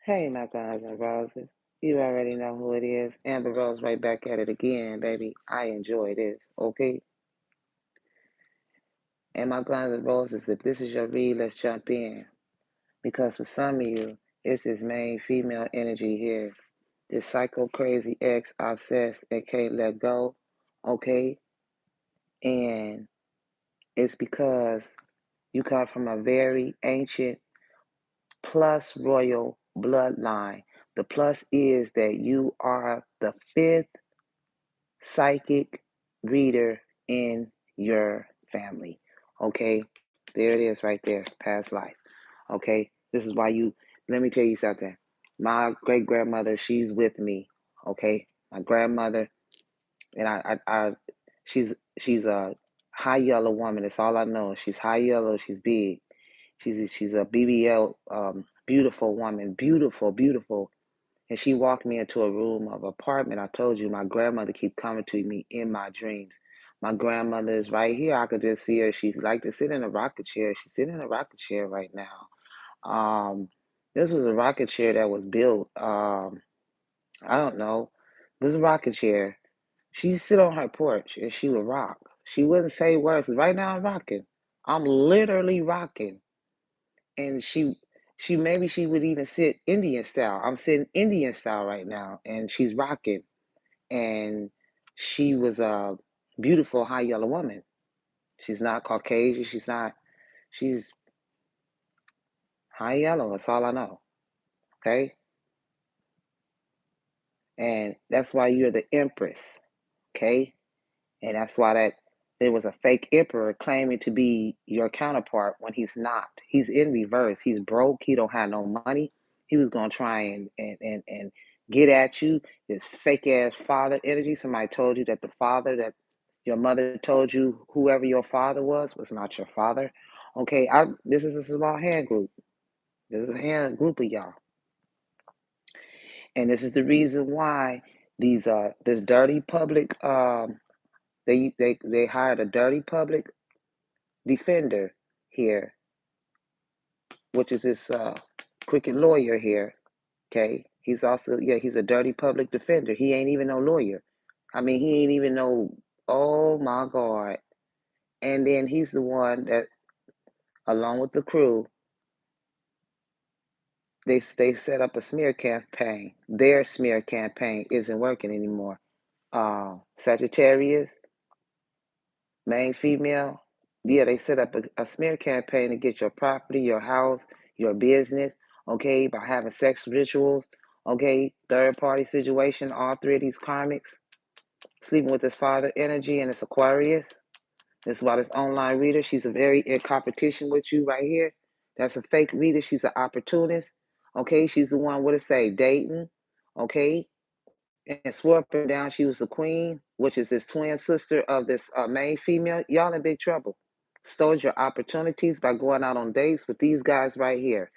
Hey, my guys and roses. You already know who it is. Amber Rose right back at it again, baby. I enjoy this, okay? And my guns and roses, if this is your read, let's jump in. Because for some of you, it's this main female energy here. This psycho crazy ex obsessed and can't let go, okay? And it's because you come from a very ancient plus royal bloodline. The plus is that you are the fifth psychic reader in your family. Okay, there it is right there, past life. Okay, this is why let me tell you something. My great grandmother, she's with me. Okay, my grandmother, and she's a high yellow woman. That's all I know. She's high yellow. She's big. She's a BBL, beautiful woman, beautiful, beautiful. And she walked me into a room of apartment. I told you my grandmother keep coming to me in my dreams. My grandmother is right here. I could just see her. She's like to sit in a rocket chair. She's sitting in a rocket chair right now. This was a rocket chair that was built. I don't know. It was a rocket chair. She'd sit on her porch and she would rock. She wouldn't say words. Right now I'm rocking. I'm literally rocking. And she maybe she would even sit Indian style. I'm sitting Indian style right now, and she's rocking. And she was a beautiful high yellow woman. She's not Caucasian. She's not. She's high yellow. That's all I know. Okay, and that's why you're the empress. Okay, and that's why that there was a fake emperor claiming to be your counterpart when he's not. He's in reverse. He's broke. He don't have no money. He was gonna try and get at you. This fake ass father energy. Somebody told you that the father that your mother told you whoever your father was not your father. Okay, this is a small hand group. This is a hand group of y'all, and this is the reason why this dirty public they hired a dirty public defender here, which is this crooked lawyer here. Okay, he's also he's a dirty public defender. He ain't even no lawyer. I mean, he ain't even no. Oh my God! And then he's the one that, along with the crew, they set up a smear campaign. Their smear campaign isn't working anymore. Sagittarius, main female, yeah, they set up a smear campaign to get your property, your house, your business, okay, by having sex rituals, okay, third party situation, all three of these karmics, sleeping with his father energy and it's Aquarius. This is why this online reader, she's a very in competition with you right here. That's a fake reader. She's an opportunist. Okay, she's the one, what it say, dating, okay, and swore up and down she was the queen, which is this twin sister of this main female. Y'all in big trouble. Stole your opportunities by going out on dates with these guys right here.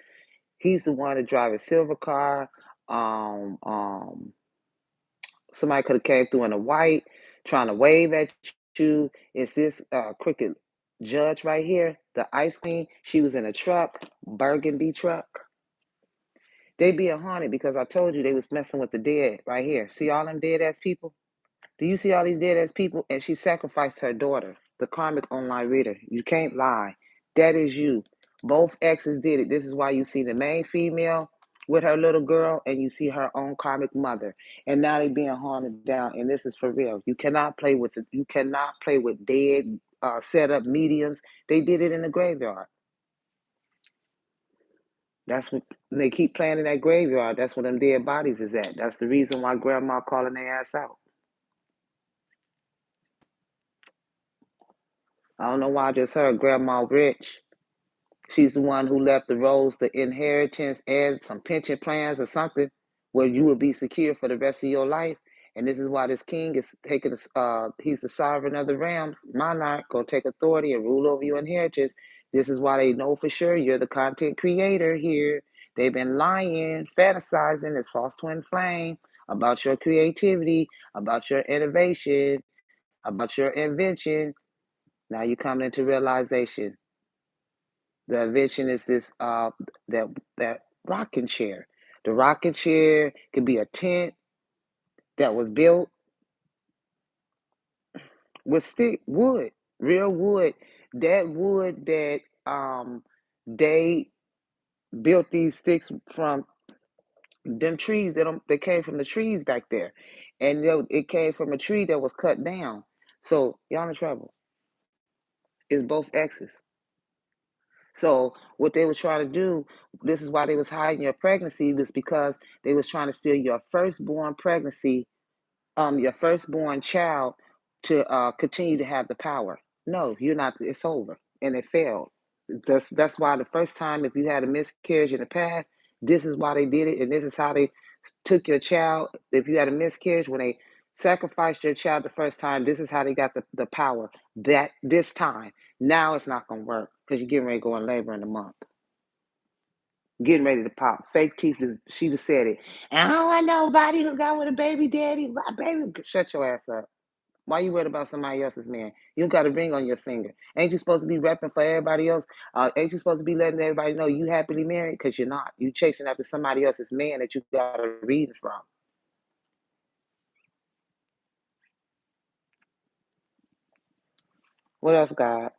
He's the one that drive a silver car. Um, um, Somebody could have came through in a white, trying to wave at you. It's this crooked judge right here, the ice queen. She was in a truck, burgundy truck. They being haunted because I told you they was messing with the dead right here. See all them dead ass people? Do you see all these dead ass people? And she sacrificed her daughter, the karmic online reader. You can't lie. That is you. Both exes did it. This is why you see the main female with her little girl and you see her own karmic mother. And now they being haunted down. And this is for real. You cannot play with dead set up mediums. They did it in the graveyard. That's what they keep playing in that graveyard. That's where them dead bodies is at. That's the reason why grandma calling their ass out. I don't know why I just heard Grandma Rich. She's the one who left the Rose the inheritance and some pension plans or something where you will be secure for the rest of your life. And this is why this king is taking, he's the sovereign of the realms, monarch, gonna take authority and rule over your inheritance. This is why they know for sure you're the content creator here. They've been lying, fantasizing this false twin flame about your creativity, about your innovation, about your invention. Now you're coming into realization. The invention is this that rocking chair. The rocking chair could be a tent that was built with stick wood, real wood. That wood that they built these sticks from them trees that came from the trees back there, and it came from a tree that was cut down. So y'all in trouble. It's both X's. So what they was trying to do, this is why they was hiding your pregnancy, was because they was trying to steal your firstborn pregnancy, your firstborn child, to continue to have the power. No, you're not. It's over, and it failed. That's why the first time, if you had a miscarriage in the past, this is why they did it, and this is how they took your child. If you had a miscarriage when they sacrificed your child the first time, this is how they got the power. That this time, now it's not gonna work because you're getting ready to go in labor in a month. Getting ready to pop. Fake teeth. She just said it. And I don't want nobody who got with a baby daddy. Baby, shut your ass up. Why you worried about somebody else's man? You got a ring on your finger. Ain't you supposed to be repping for everybody else? Ain't you supposed to be letting everybody know you happily married? Because you're not. You chasing after somebody else's man that you got a read from. What else, God?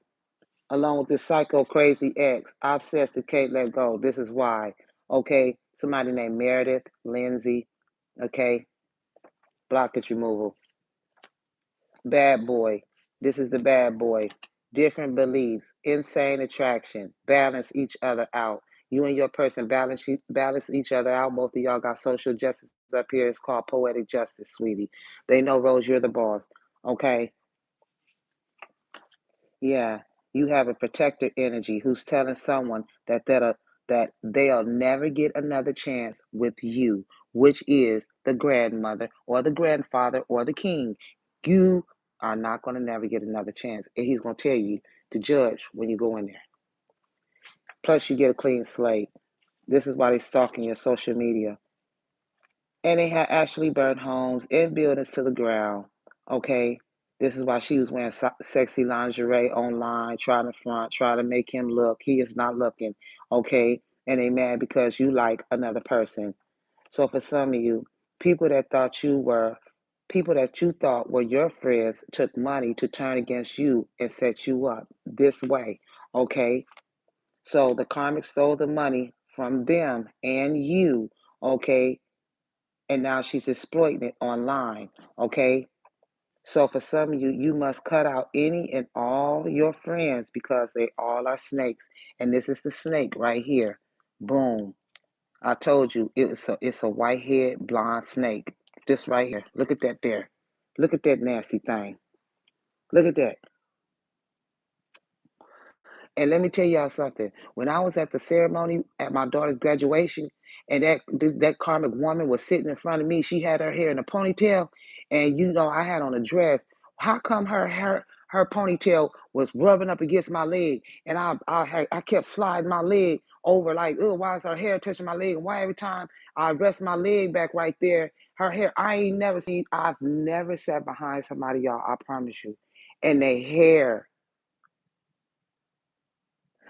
Along with this psycho crazy ex, obsessed that can't let go. This is why. Okay, somebody named Meredith, Lindsay. Okay, blockage removal. Bad boy. This is the bad boy. Different beliefs, insane attraction, balance each other out. You and your person balance each other out. Both of y'all got social justice up here. It's called poetic justice, sweetie. They know, Rose, you're the boss. Okay? Yeah. You have a protector energy who's telling someone that they'll never get another chance with you, which is the grandmother or the grandfather or the king. You are not going to never get another chance. And he's going to tell you to judge when you go in there. Plus, you get a clean slate. This is why they're stalking your social media. And they had actually burned homes and buildings to the ground. Okay? This is why she was wearing sexy lingerie online, trying to front, trying to make him look. He is not looking. Okay? And they mad because you like another person. So for some of you, people that thought you were people that you thought were your friends took money to turn against you and set you up this way. Okay? So the karmic stole the money from them and you. Okay? And now she's exploiting it online. Okay? So for some of you, you must cut out any and all your friends because they all are snakes. And this is the snake right here. Boom. I told you it's a white head blonde snake. This right here. Look at that there. Look at that nasty thing. Look at that. And let me tell y'all something. When I was at the ceremony at my daughter's graduation, and that karmic woman was sitting in front of me, she had her hair in a ponytail, and I had on a dress. How come her ponytail was rubbing up against my leg, and I kept sliding my leg over like, oh, why is her hair touching my leg? And why every time I rest my leg back right there, her hair? I've never sat behind somebody, y'all. I promise you, and they hair.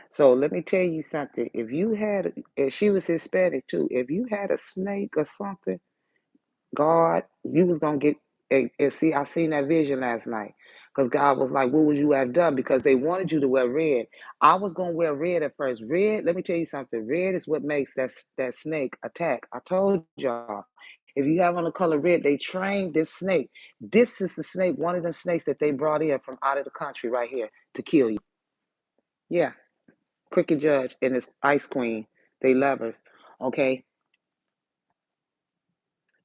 So let me tell you something. If she was Hispanic too, if you had a snake or something, God, you was gonna get. And see, I seen that vision last night, because God was like, "What would you have done?" Because they wanted you to wear red. I was gonna wear red at first. Red. Let me tell you something. Red is what makes that snake attack. I told y'all. If you have on the color red, they trained this snake. This is the snake, one of them snakes that they brought in from out of the country right here to kill you. Yeah. Cricket Judge and his Ice Queen. They lovers. Okay.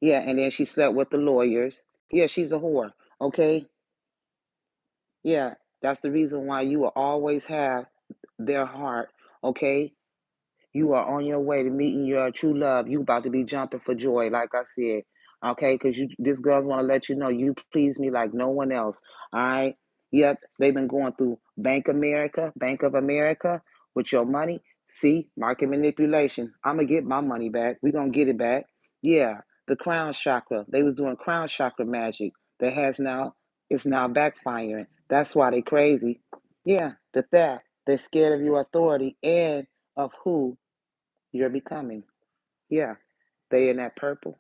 Yeah, and then she slept with the lawyers. Yeah, she's a whore. Okay. Yeah, that's the reason why you will always have their heart. Okay. You are on your way to meeting your true love. You about to be jumping for joy, like I said. Okay, because this girls want to let you know you please me like no one else. All right. Yep, they've been going through Bank of America with your money. See, market manipulation. I'm gonna get my money back. We're gonna get it back. Yeah, the crown chakra. They was doing crown chakra magic. That has now it's now backfiring. That's why they crazy. Yeah, the theft. They're scared of your authority and of who you're becoming. Yeah. They in that purple.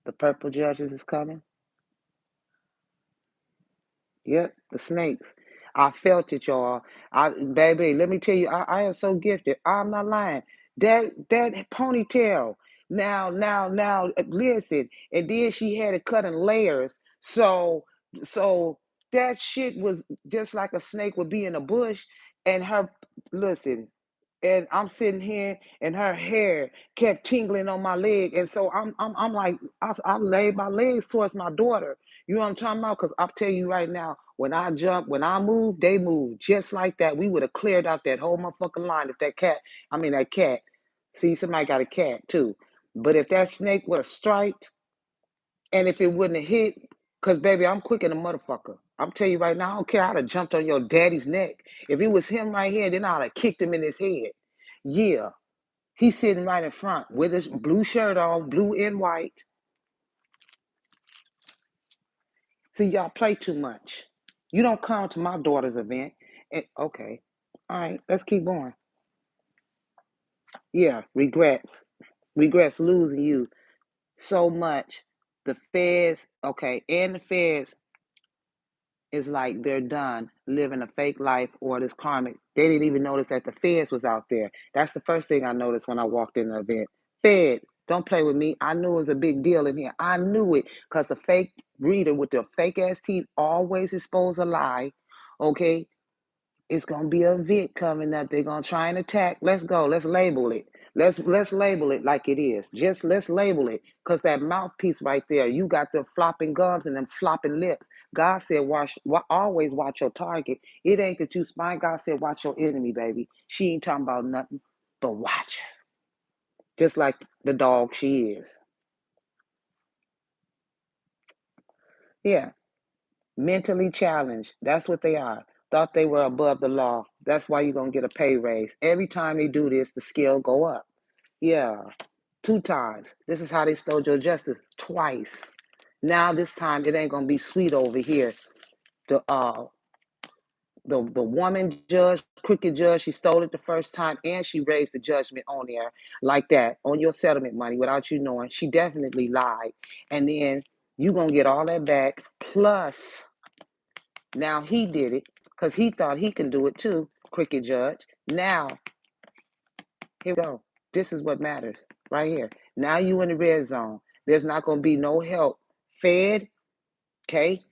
The purple judges is coming. Yep, the snakes. I felt it, y'all. Baby, let me tell you, I am so gifted. I'm not lying. That ponytail. Now, listen. And then she had it cut in layers. So that shit was just like a snake would be in a bush. And her, listen, and I'm sitting here, and her hair kept tingling on my leg, and so I'm like, I laid my legs towards my daughter. You know what I'm talking about? Because I'll tell you right now, when I jump, when I move, they move just like that. We would have cleared out that whole motherfucking line if that cat. See, somebody got a cat too, but if that snake would have striked, and if it wouldn't have hit, because baby, I'm quick in a motherfucker. I'm telling you right now, I don't care. I'd have jumped on your daddy's neck. If it was him right here, then I'd have kicked him in his head. Yeah, he's sitting right in front with his blue shirt on, blue and white. See, y'all play too much. You don't come to my daughter's event. Okay. All right, let's keep going. Yeah, regrets. Regrets losing you so much. The feds, okay, and the feds is like they're done living a fake life or this karmic. They didn't even notice that the feds was out there. That's the first thing I noticed when I walked in the event. Fed, don't play with me. I knew it was a big deal in here. I knew it because the fake reader with the fake ass teeth always expose a lie. Okay, it's gonna be a vid coming up. They're gonna try and attack. Let's go. Let's label it. Let's label it like it is. Just let's label it. Cause that mouthpiece right there, you got the flopping gums and them flopping lips. God said, always watch your target. It ain't that you spine. God said, watch your enemy, baby. She ain't talking about nothing, but watch her. Just like the dog she is. Yeah. Mentally challenged. That's what they are. Thought they were above the law. That's why you're gonna get a pay raise. Every time they do this, the scale go up. Yeah. 2 times. This is how they stole your justice. Twice. Now this time it ain't gonna be sweet over here. The the woman judge, crooked judge, she stole it the first time and she raised the judgment on there like that on your settlement money without you knowing. She definitely lied. And then you gonna get all that back. Plus, now he did it because he thought he can do it too, crooked judge. Now, here we go. This is what matters right here. Now you in the red zone. There's not gonna be no help. Fed, okay?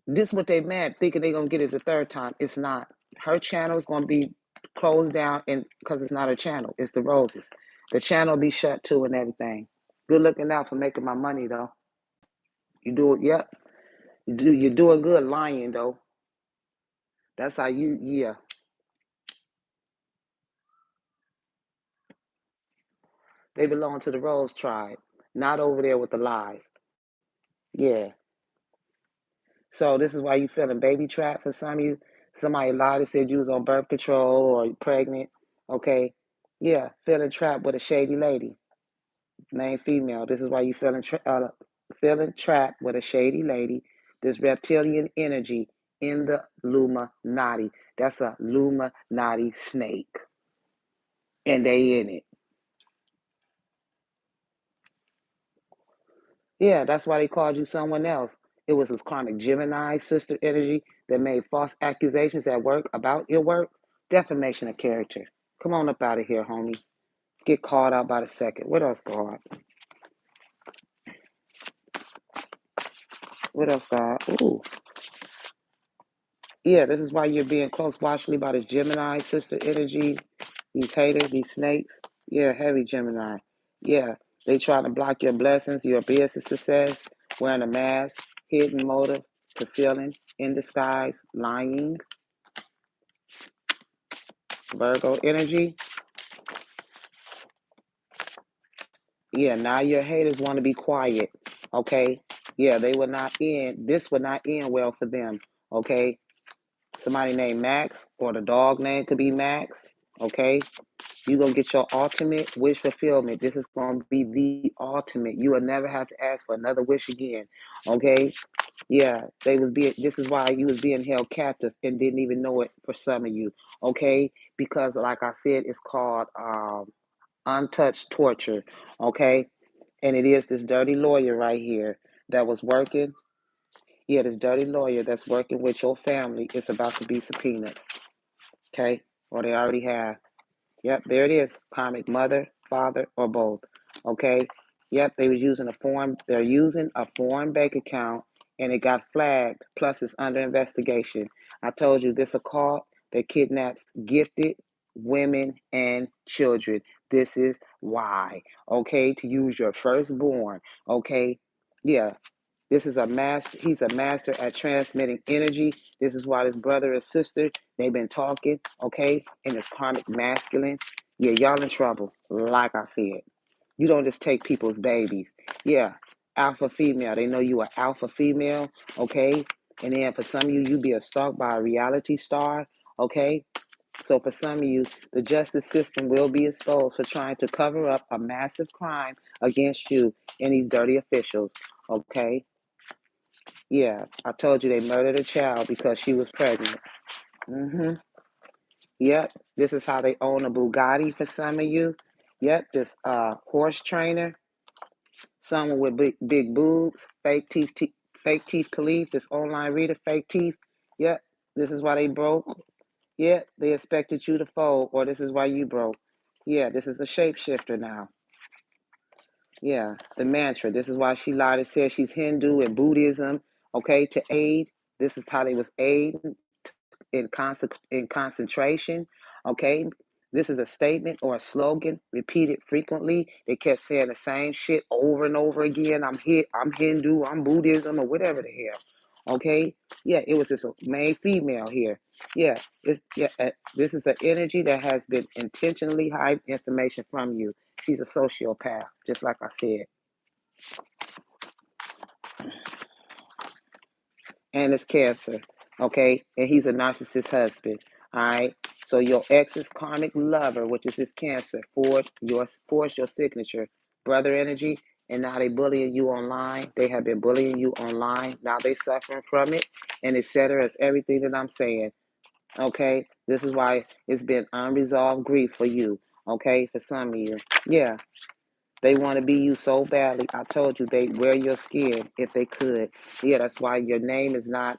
This is what they mad, thinking they're gonna get it the third time. It's not. Her channel is gonna be closed down, and because it's not a channel, it's the roses. The channel will be shut too and everything. Good looking out for making my money though. You do it, yep. You're doing good lying though. That's how you, yeah. They belong to the Rose tribe, not over there with the lies. Yeah. So this is why you feeling baby trapped for some of you. Somebody lied and said you was on birth control or pregnant. Okay. Yeah, feeling trapped with a shady lady, main female. This is why you feeling trapped with a shady lady. This reptilian energy in the Illuminati. That's a Illuminati snake, and they in it. Yeah, that's why they called you someone else. It was this karmic Gemini sister energy that made false accusations at work about your work. Defamation of character. Come on up out of here, homie. Get called out by the second. What else, God? What else, God? Ooh. Yeah, this is why you're being close watchfully by this Gemini sister energy. These haters, these snakes. Yeah, heavy Gemini. Yeah, they try to block your blessings, your business success, wearing a mask, hidden motive, concealing, in disguise, lying. Virgo energy. Yeah, now your haters want to be quiet. Okay. Yeah, they will not end. This will not end well for them. Okay. Somebody named Max, or the dog name could be Max. Okay? You're going to get your ultimate wish fulfillment. This is going to be the ultimate. You will never have to ask for another wish again. Okay? Yeah, this is why you was being held captive and didn't even know it for some of you. Okay? Because like I said, it's called untouched torture. Okay? And it is this dirty lawyer right here that was working. Yeah, this dirty lawyer that's working with your family is about to be subpoenaed. Okay? Or they already have. Yep, there it is. Karmic mother, father, or both. Okay. Yep, they're using a foreign bank account and it got flagged. Plus it's under investigation. I told you this a cult that kidnaps gifted women and children. This is why. Okay, to use your firstborn. Okay. Yeah, he's a master at transmitting energy. This is why this brother and sister, they've been talking, okay? And it's karmic masculine. Yeah, y'all in trouble, like I said. You don't just take people's babies. Yeah, alpha female. They know you are alpha female, okay? And then for some of you, you be stalked by a reality star, okay? So for some of you, the justice system will be exposed for trying to cover up a massive crime against you and these dirty officials, okay? Yeah, I told you they murdered a child because she was pregnant. Mm-hmm. Yep, this is how they own a Bugatti for some of you. Yep, this horse trainer, someone with big boobs, fake teeth Khalif, this online reader, fake teeth. Yep, this is why they broke. Yep, they expected you to fold, or this is why you broke. Yeah, this is a shapeshifter now. Yeah, the mantra. This is why she lied and said she's Hindu and Buddhism, okay, to aid. This is how they was aiding in concentration. Okay, this is a statement or a slogan repeated frequently. They kept saying the same shit over and over again. I'm Hindu, I'm Buddhism, or whatever the hell. Okay, yeah, it was this main female here. Yeah, this is an energy that has been intentionally hiding information from you. She's a sociopath, just like I said. And it's Cancer, okay? And he's a narcissist husband, all right? So your ex's karmic lover, which is his Cancer, forged your signature, brother energy, and now they bullying you online. They have been bullying you online. Now they suffering from it, and etc. Is everything that I'm saying, okay? This is why it's been unresolved grief for you, okay? For some of you, yeah. They want to be you so badly. I told you they'd wear your skin if they could. Yeah, that's why your name is not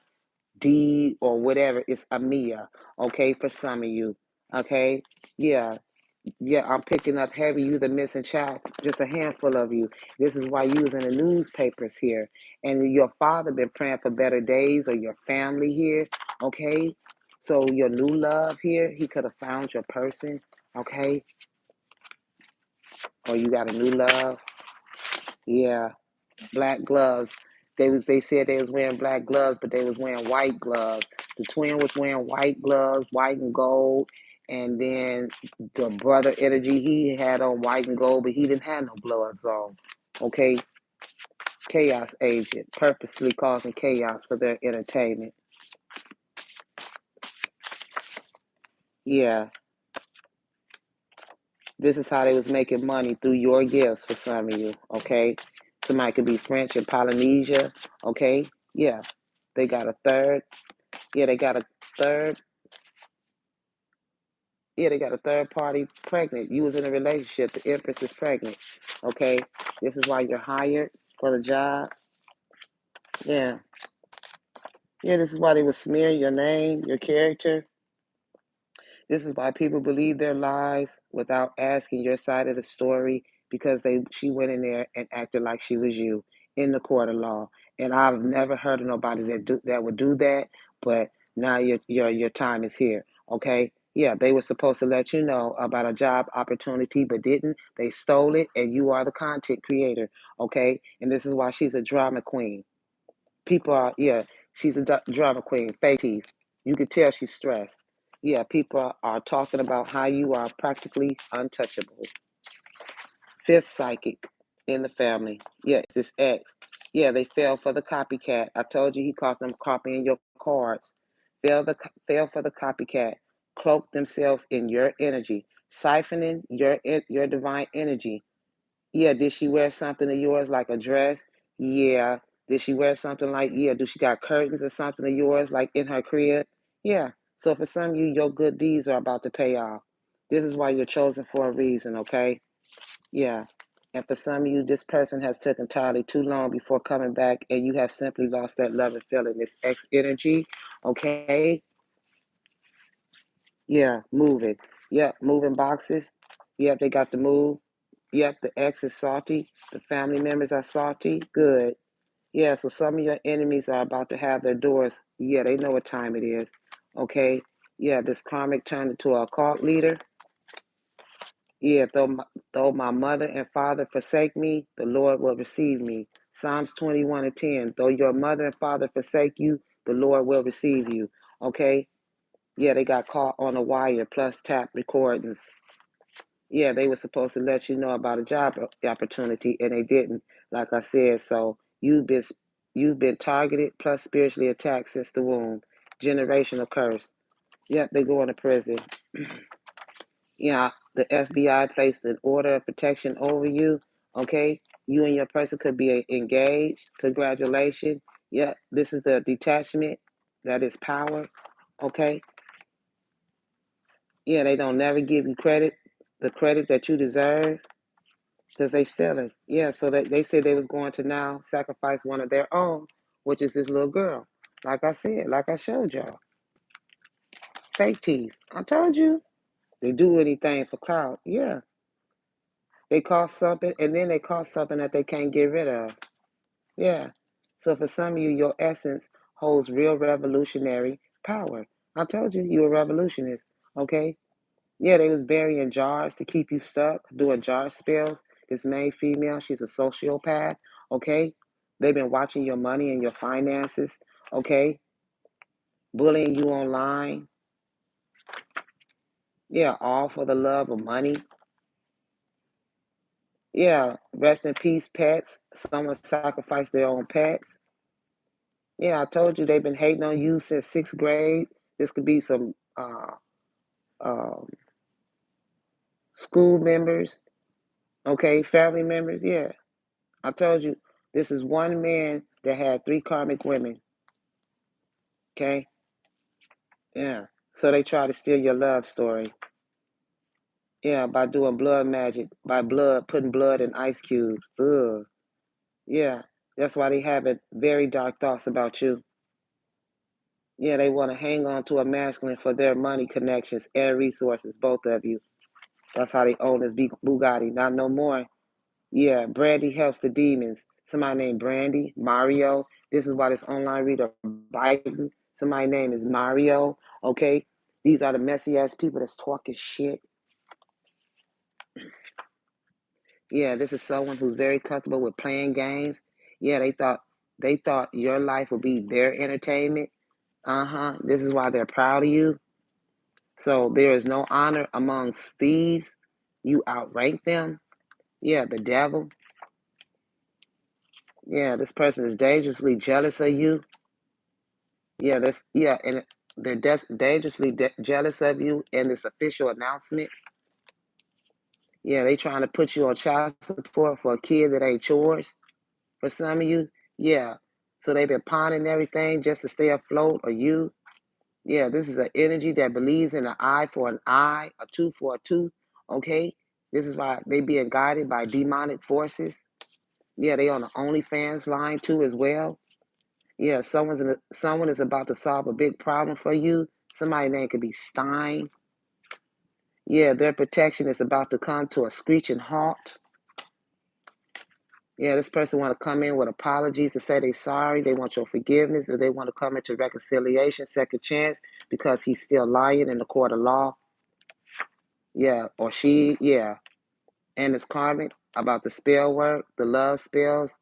D or whatever. It's Amia, okay, for some of you, okay? Yeah, yeah, I'm picking up heavy. You the missing child, just a handful of you. This is why you was in the newspapers here. And your father been praying for better days or your family here, okay? So your new love here, he could have found your person, okay? Or you got a new love. Yeah, black gloves. They said they was wearing black gloves, but they was wearing white gloves. The twin was wearing white gloves, white and gold, and then the brother energy he had on white and gold, but he didn't have no gloves on. Okay, chaos agent, purposely causing chaos for their entertainment. Yeah, this is how they was making money through your gifts for some of you. Okay, somebody could be French and Polynesia. Okay, yeah, they got a third. Yeah, they got a third. Yeah, they got a third party pregnant. You was in a relationship. The Empress is pregnant. Okay, this is why you're hired for the job. Yeah, yeah. This is why they would smear your name, your character. This is why people believe their lies without asking your side of the story because she went in there and acted like she was you in the court of law. And I've never heard of nobody that would do that. But now your time is here. Okay. Yeah, they were supposed to let you know about a job opportunity, but didn't. They stole it, and you are the content creator. Okay. And this is why she's a drama queen. People are, yeah, she's a drama queen, fake teeth. You could tell she's stressed. Yeah, people are talking about how you are practically untouchable. Fifth psychic in the family. Yeah, it's this ex. Yeah, they fell for the copycat. I told you he caught them copying your cards. Fell for the copycat. cloak themselves in your energy, siphoning your divine energy. Yeah, did she wear something of yours like a dress? Yeah. Did she wear something like, yeah, do she got curtains or something of yours like in her crib? Yeah. So for some of you, your good deeds are about to pay off. This is why you're chosen for a reason, okay? Yeah. And for some of you, this person has taken entirely too long before coming back, and you have simply lost that love and feeling, this X energy, okay? Yeah, move it. Yep, moving boxes. Yep, they got to move. Yep, the ex is salty. The family members are salty. Good. Yeah, so some of your enemies are about to have their doors. Yeah, they know what time it is. Okay. Yeah, this karmic turned into a cult leader. Yeah, though my mother and father forsake me, the Lord will receive me. Psalms 21 and 10. Though your mother and father forsake you, the Lord will receive you. Okay. Yeah, they got caught on a wire plus tap recordings. Yeah, they were supposed to let you know about a job opportunity and they didn't, like I said. So you've been targeted plus spiritually attacked since the womb. Generational curse. Yep, they go into prison. Yeah, the FBI placed an order of protection over you. Okay, you and your person could be engaged. Congratulations. Yeah, this is the detachment. That is power. Okay. Yeah, they don't never give you credit, the credit that you deserve, because they stealing. Yeah, so they said they was going to now sacrifice one of their own, which is this little girl. Like I said, like I showed y'all, fake teeth. I told you they do anything for clout. Yeah, they cost something, and then they cost something that they can't get rid of. Yeah. So for some of you, your essence holds real revolutionary power. I told you you a revolutionist. Okay. Yeah, they was burying jars to keep you stuck, doing jar spells. This main female, she's a sociopath, okay? They've been watching your money and your finances, okay? Bullying you online. Yeah, all for the love of money. Yeah, rest in peace, pets. Someone sacrificed their own pets. Yeah, I told you they've been hating on you since sixth grade. This could be some um, school members, okay? Family members, yeah. I told you, this is one man that had three karmic women. Okay? Yeah. So they try to steal your love story. Yeah, by doing blood magic, by putting blood in ice cubes. Ugh. Yeah. That's why they have very dark thoughts about you. Yeah, they want to hang on to a masculine for their money connections and resources, both of you. That's how they own this Bugatti. Not no more. Yeah, Brandy helps the demons. Somebody named Brandy, Mario. This is why this online reader Biden. Somebody name is Mario. Okay, these are the messy ass people that's talking shit. Yeah, this is someone who's very comfortable with playing games. Yeah, they thought your life would be their entertainment. This is why they're proud of you. So there is no honor amongst thieves. You outrank them. Yeah, the devil. Yeah, this person is dangerously jealous of you. And they're dangerously jealous of you in this official announcement. Yeah, they trying to put you on child support for a kid that ain't yours. For some of you, yeah. So they've been pawning everything just to stay afloat. Or you, yeah. This is an energy that believes in an eye for an eye, a tooth for a tooth. Okay, this is why they being guided by demonic forces. Yeah, they on the OnlyFans line too as well. Yeah, someone is about to solve a big problem for you. Somebody name could be Stein. Yeah, their protection is about to come to a screeching halt. Yeah, this person want to come in with apologies to say they sorry. They want your forgiveness, or they want to come into reconciliation, second chance, because he's still lying in the court of law. Yeah, or she. Yeah, and it's karmic about the spell work, the love spells,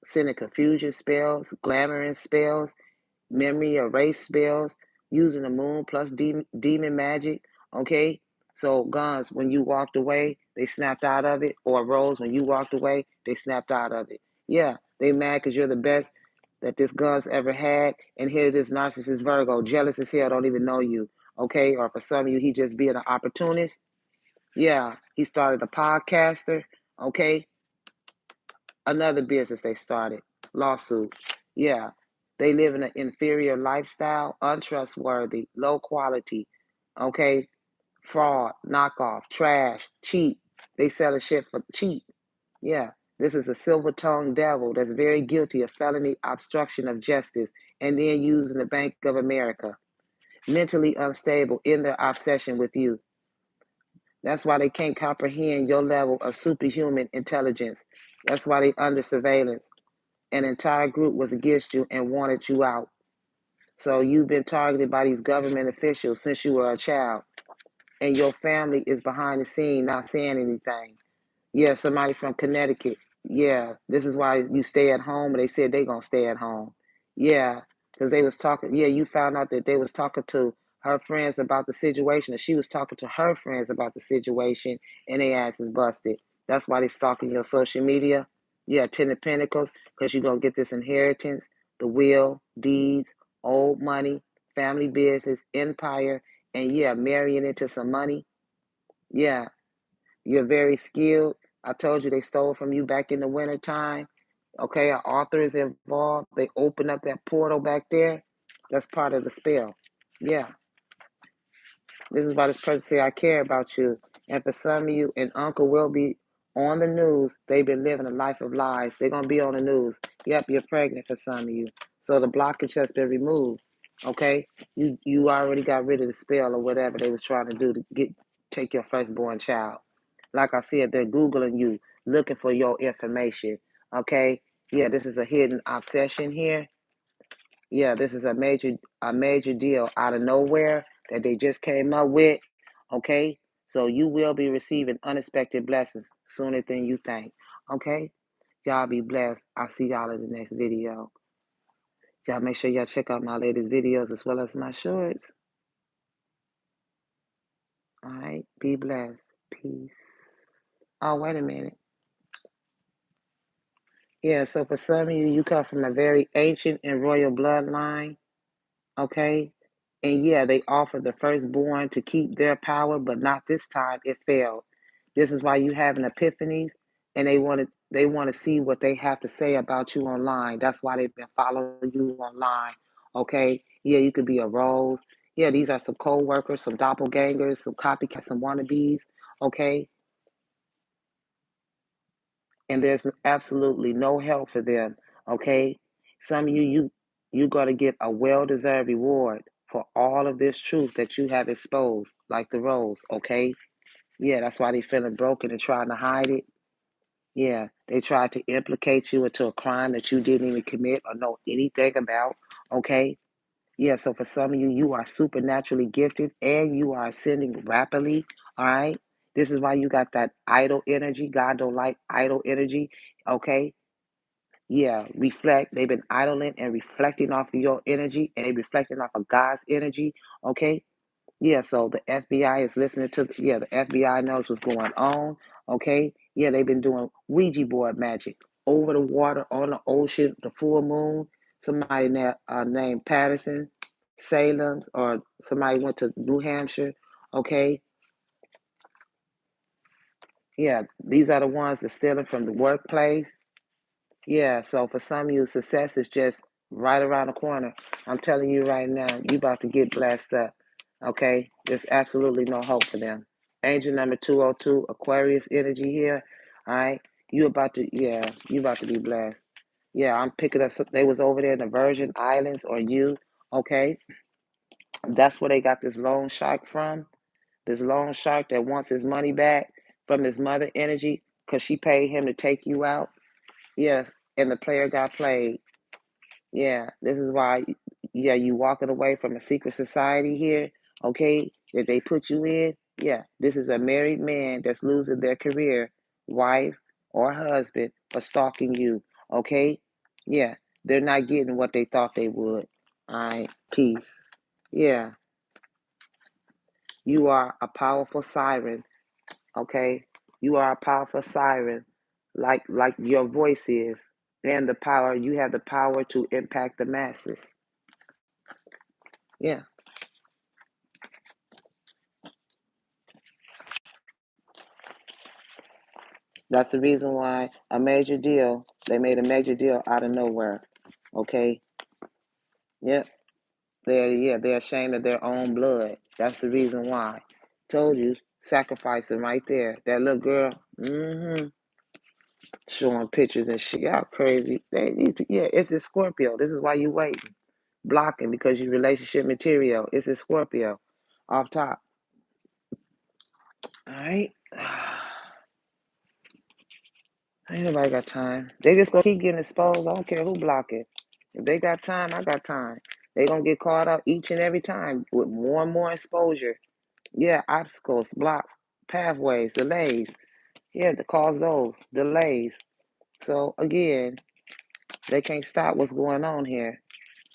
sending confusion spells, glamoring spells, memory erase spells, using the moon plus demon magic. Okay, so guns, when you walked away, they snapped out of it, or rose, when you walked away, they snapped out of it. Yeah, they mad because you're the best that this guns ever had, and here this narcissist Virgo, jealous as hell, don't even know you. okay? Or for some of you, he just being an opportunist. Yeah, he started a podcaster, okay? Another business they started, lawsuit. Yeah, they live in an inferior lifestyle, untrustworthy, low quality, okay? Fraud, knockoff, trash, cheap. They selling shit for cheap. Yeah, this is a silver-tongued devil that's very guilty of felony obstruction of justice and then using the Bank of America. Mentally unstable in their obsession with you. That's why they can't comprehend your level of superhuman intelligence. That's why they under surveillance. An entire group was against you and wanted you out. So you've been targeted by these government officials since you were a child. And your family is behind the scene not saying anything. Yeah, somebody from Connecticut. Yeah, this is why you stay at home. And they said they gonna stay at home. Yeah, because they was talking. Yeah, you found out that they was talking to her friends about the situation, and she was talking to her friends about the situation, and they ass is busted. That's why they stalking your social media. Yeah, Ten of Pentacles, because you're gonna get this inheritance, the will, deeds, old money, family business, empire, and yeah, marrying into some money. Yeah, you're very skilled. I told you they stole from you back in the wintertime. Okay, an author is involved. They open up that portal back there. That's part of the spell. Yeah, this is why this person say, I care about you. And for some of you, and Uncle will be on the news. They've been living a life of lies. They're going to be on the news. Yep, you're pregnant for some of you. So the blockage has been removed. Okay? You already got rid of the spell or whatever they was trying to do to take your firstborn child. Like I said, they're Googling you, looking for your information. Okay? Yeah, this is a hidden obsession here. Yeah, this is a major deal out of nowhere that they just came up with. Okay, so you will be receiving unexpected blessings sooner than you think. Okay, y'all be blessed. I'll see y'all in the next video. Y'all make sure y'all check out my latest videos as well as my shorts. All right, be blessed. Peace. Oh, wait a minute. Yeah, so for some of you, you come from a very ancient and royal bloodline. Okay. And yeah, they offered the firstborn to keep their power, but not this time. It failed. This is why you having epiphanies, and they want to see what they have to say about you online. That's why they've been following you online. Okay. Yeah, you could be a rose. Yeah, these are some co-workers, some doppelgangers, some copycats, some wannabes. Okay. And there's absolutely no help for them. Okay, some of you got to get a well-deserved reward for all of this truth that you have exposed, like the rose. Okay, yeah, that's why they feeling broken and trying to hide it. Yeah, they tried to implicate you into a crime that you didn't even commit or know anything about. Okay, yeah, so for some of you, you are supernaturally gifted and you are ascending rapidly. All right. This is why you got that idle energy. God don't like idle energy. Okay. Yeah. Reflect. They've been idling and reflecting off of your energy and they reflecting off of God's energy. Okay. Yeah, so the FBI is listening to, yeah, the FBI knows what's going on. Okay. Yeah, they've been doing Ouija board magic over the water, on the ocean, the full moon. Somebody named Patterson, Salem's, or somebody went to New Hampshire. Okay. Yeah, these are the ones that stealing from the workplace. Yeah, so for some of you, success is just right around the corner. I'm telling you right now, you about to get blessed up. Okay? There's absolutely no hope for them. Angel number 202, Aquarius energy here. All right? You about to be blessed. Yeah, I'm picking up they was over there in the Virgin Islands or you, okay? That's where they got this loan shark from. This loan shark that wants his money back from his mother energy because she paid him to take you out. Yes, and the player got played. Yeah, this is why, yeah, you walking away from a secret society here, okay, that they put you in. Yeah, this is a married man that's losing their career, wife or husband, for stalking you, okay? Yeah, they're not getting what they thought they would. All right, peace. Yeah, you are a powerful siren, okay? You are a powerful siren, like your voice is, and the power, you have the power to impact the masses. Yeah. That's the reason why they made a major deal out of nowhere. Okay? Yep. They're ashamed of their own blood. That's the reason why. Told you, sacrificing right there. That little girl, showing pictures and shit. Y'all crazy. It's a Scorpio. This is why you waiting. Blocking because you relationship material. It's a Scorpio. Off top. Alright. Ain't nobody got time. They just gonna keep getting exposed. I don't care who block it. If they got time, I got time. They gonna get caught up each and every time with more and more exposure. Yeah, obstacles, blocks, pathways, delays. Yeah, to cause those delays. So again, they can't stop what's going on here.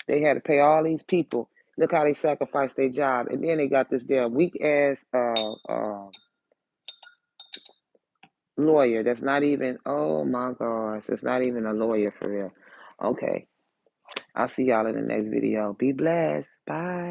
They had to pay all these people. Look how they sacrificed their job, and then they got this damn weak ass lawyer that's not even. Oh my gosh, it's not even a lawyer for real. Okay, I'll see y'all in the next video. Be blessed. Bye.